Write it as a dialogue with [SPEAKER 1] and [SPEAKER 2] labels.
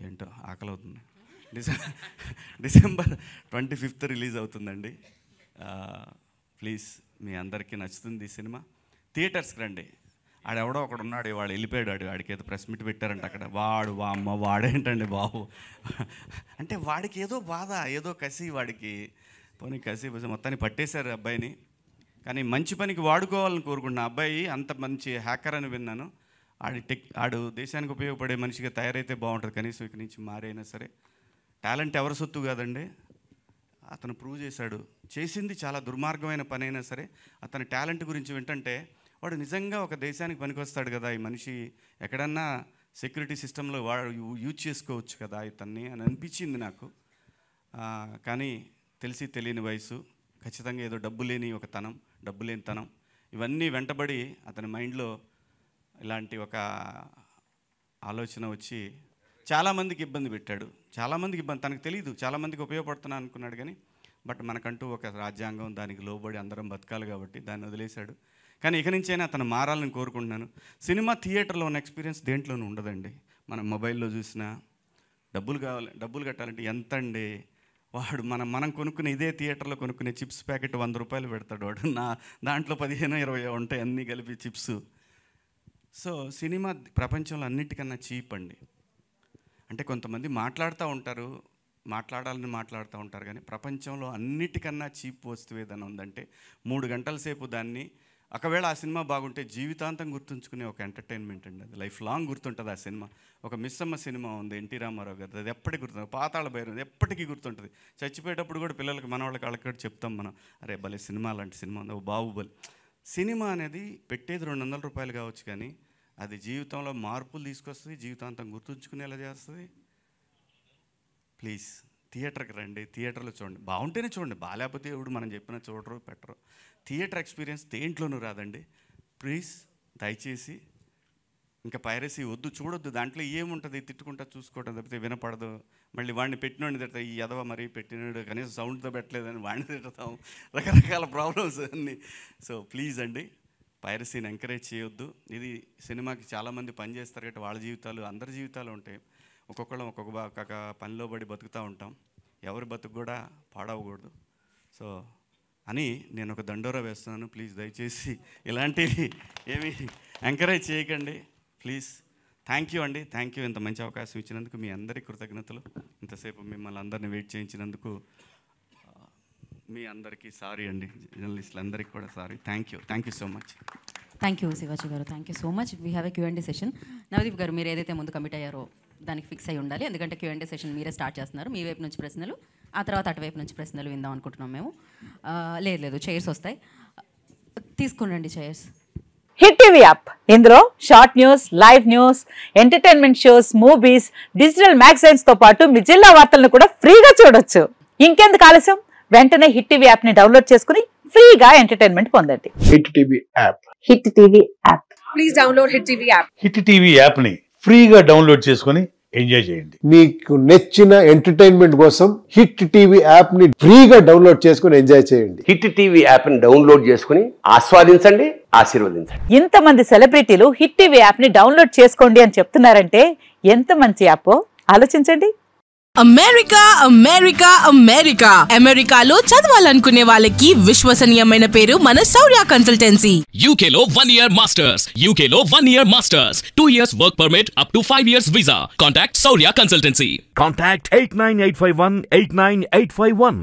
[SPEAKER 1] ఏంటో ఆకలి అవుతుంది. డిసెంబర్ 25th రిలీజ్ అవుతుందండి. ప్లీజ్ మీ అందరికీ నచ్చుతుంది ఈ సినిమా. థియేటర్స్కి రండి. ఆడెవడో ఒకడు ఉన్నాడు, వాడు వెళ్ళిపోయాడు. వాడికి ఏదో ప్రెస్ మీట్ పెట్టారంట అక్కడ. వామ్మ వాడేంటండి బాబు అంటే వాడికి ఏదో బాధ, ఏదో కసి, వాడికి పోనీ కసి మొత్తాన్ని పట్టేశారు అబ్బాయిని. కానీ మంచి పనికి వాడుకోవాలని కోరుకుంటున్నా. అబ్బాయి అంత మంచి హ్యాకర్ అని విన్నాను. ఆడు దేశానికి ఉపయోగపడే మనిషిగా తయారైతే బాగుంటుంది. కనీసం ఇక్కడి నుంచి మారైనా సరే. టాలెంట్ ఎవరి సొత్తు కాదండి, అతను ప్రూవ్ చేశాడు. చేసింది చాలా దుర్మార్గమైన పని అయినా సరే అతని టాలెంట్ గురించి వింటుంటే వాడు నిజంగా ఒక దేశానికి పనికొస్తాడు కదా, ఈ మనిషి ఎక్కడన్నా సెక్యూరిటీ సిస్టంలో వాడు యూజ్ చేసుకోవచ్చు కదా ఇతన్ని అని అనిపించింది నాకు. కానీ తెలిసి తెలియని వయసు, ఖచ్చితంగా ఏదో డబ్బు లేని తనం ఇవన్నీ వెంటబడి అతని మైండ్లో ఇలాంటి ఒక ఆలోచన వచ్చి చాలామందికి ఇబ్బంది పెట్టాడు. చాలామందికి ఇబ్బంది, తనకు తెలియదు, చాలామందికి ఉపయోగపడుతున్నా అనుకున్నాడు. కానీ బట్ మనకంటూ ఒక రాజ్యాంగం, దానికి లోబడి అందరం బతకాలి కాబట్టి దాన్ని వదిలేశాడు. కానీ ఇక నుంచైనా అతను మారాలని కోరుకుంటున్నాను. సినిమా థియేటర్లో ఉన్న ఎక్స్పీరియన్స్ దేంట్లోనూ ఉండదండి. మనం మొబైల్లో చూసినా డబ్బులు కట్టాలంటే ఎంత అండి. వాడు మనం కొనుక్కునే ఇదే థియేటర్లో కొనుక్కునే చిప్స్ ప్యాకెట్ 100 రూపాయలు పెడతాడు వాడు. దాంట్లో 15-20 ఉంటాయి అన్నీ కలిపి చిప్స్. సో సినిమా ప్రపంచంలో అన్నిటికన్నా చీప్ అండి. అంటే కొంతమంది మాట్లాడాలని మాట్లాడుతూ ఉంటారు కానీ ప్రపంచంలో అన్నిటికన్నా చీప్ వస్తువు ఏదైనా ఉందంటే 3 గంటల సేపు దాన్ని, ఒకవేళ ఆ సినిమా బాగుంటే జీవితాంతం గుర్తుంచుకునే ఒక ఎంటర్టైన్మెంట్ అండి. అది లైఫ్ లాంగ్ గుర్తుంటుంది ఆ సినిమా. ఒక మిస్సమ్మ సినిమా ఉంది ఎన్టీ రామారావు గారు, అది ఎప్పటికీ గుర్తుంది. పాతాళ భైరవి ఎప్పటికీ గుర్తుంటుంది. చచ్చిపోయేటప్పుడు కూడా పిల్లలకి, మనవాళ్ళకి, వాళ్ళకి కూడా చెప్తాం మనం, అరే భలే సినిమా, అలాంటి సినిమా ఉంది, బాహుబలి. సినిమా అనేది పెట్టేది 200 రూపాయలు కావచ్చు కానీ అది జీవితంలో మార్పులు తీసుకొస్తుంది, జీవితాంతం గుర్తుంచుకునేలా చేస్తుంది. ప్లీజ్ థియేటర్కి రండి, థియేటర్లో చూడండి. బాగుంటేనే చూడండి, బాగాలేకపోతే ఎవడు మనం చెప్పినా చూడరు పెట్టరు. థియేటర్ ఎక్స్పీరియన్స్ దేంట్లోనూ రాదండి. ప్లీజ్ దయచేసి ఇంకా పైరసీ వద్దు, చూడొద్దు. దాంట్లో ఏముంటుంది, తిట్టుకుంటా చూసుకోవడం తప్పితే వినపడదు. మళ్ళీ వాడిని పెట్టినోడిని తిడతా, ఈ ఎదవ మరి పెట్టినాడు కనీసం సౌండ్తో పెట్టలేదని వాడిని తిడతాం, రకరకాల ప్రాబ్లమ్స్ అన్నీ. సో ప్లీజ్ అండి, పైరసీని ఎంకరేజ్ చేయొద్దు. ఇది సినిమాకి చాలామంది పని చేస్తారు కాబట్టి వాళ్ళ జీవితాలు, అందరి జీవితాలు ఉంటాయి. ఒక్కొక్కళ్ళం ఒక్కొక్క పనిలో పడి బతుకుతూ ఉంటాం. ఎవరి బతుకు కూడా పాడవకూడదు. సో అని నేను ఒక దండోరా వేస్తున్నాను. ప్లీజ్ దయచేసి ఇలాంటివి ఏమి ఎంకరేజ్ చేయకండి ప్లీజ్. థ్యాంక్ యూ అండి, థ్యాంక్ యూ. ఇంత మంచి అవకాశం ఇచ్చినందుకు మీ అందరికీ కృతజ్ఞతలు. ఇంతసేపు మిమ్మల్ని అందరినీ వెయిట్ చేయించినందుకు మీ అందరికీ సారీ అండి, జర్నలిస్టులు అందరికీ కూడా sorry. Thank you so much.
[SPEAKER 2] Thank you Shivaji గారు, thank you so much. We have a Q&A session. Navdeep గారు, మీరు ఏదైతే ముందు కమిట్ అయ్యారో దానికి ఫిక్స్ అయి ఉండాలి. ఎందుకంటే Q&A సెషన్ మీరే స్టార్ట్ చేస్తున్నారు. మీ వైపు నుంచి ప్రశ్నలు, ఆ తర్వాత అటువైపు నుంచి ప్రశ్నలు విందాం అనుకుంటున్నాం మేము. లేదు చైర్స్ వస్తాయి, తీసుకురండి చైర్స్.
[SPEAKER 3] హిట్ టీవీ యాప్, ఇందులో short news, live news, entertainment shows, movies, digital magazines తో పాటు మీ జిల్లా వార్తలను కూడా ఫ్రీగా చూడొచ్చు. ఇంకెందుకు ఆలస్యం, వెంటనే హిట్ టీవీ యాప్ ని డౌన్లోడ్ చేసుకుని ఫ్రీగా ఎంటర్టైన్మెంట్ పొందండి.
[SPEAKER 4] Hit TV app,
[SPEAKER 3] hit TV app,
[SPEAKER 5] please download hit TV app.
[SPEAKER 6] Hit TV app ని ఫ్రీగా డౌన్లోడ్ చేసుకుని ఎంజాయ్ చేయండి.
[SPEAKER 4] మీకు నచ్చిన ఎంటర్టైన్మెంట్ కోసం హిట్ టీవీ యాప్ ని ఫ్రీగా డౌన్లోడ్ చేసుకుని ఎంజాయ్ చేయండి.
[SPEAKER 7] హిట్ టీవీ యాప్ ని డౌన్లోడ్ చేసుకుని ఆస్వాదించండి, ఆశీర్వదించండి.
[SPEAKER 3] ఇంతమంది సెలబ్రిటీలు హిట్ టీవీ యాప్ ని డౌన్లోడ్ చేసుకోండి అని చెప్తున్నారంటే ఎంత మంచి యాప్ ఆలోచించండి.
[SPEAKER 8] అమెరికాలో చదవాలనుకునే వాళ్ళకి విశ్వసనీయమైన పేరు మన శౌర్య కన్సల్టెన్సీ.
[SPEAKER 9] UK లో 1 year masters, UK లో 1 year masters, 2 years work permit up to 5 years visa. Contact Shaurya Consultancy.
[SPEAKER 10] Contact 89851 89851.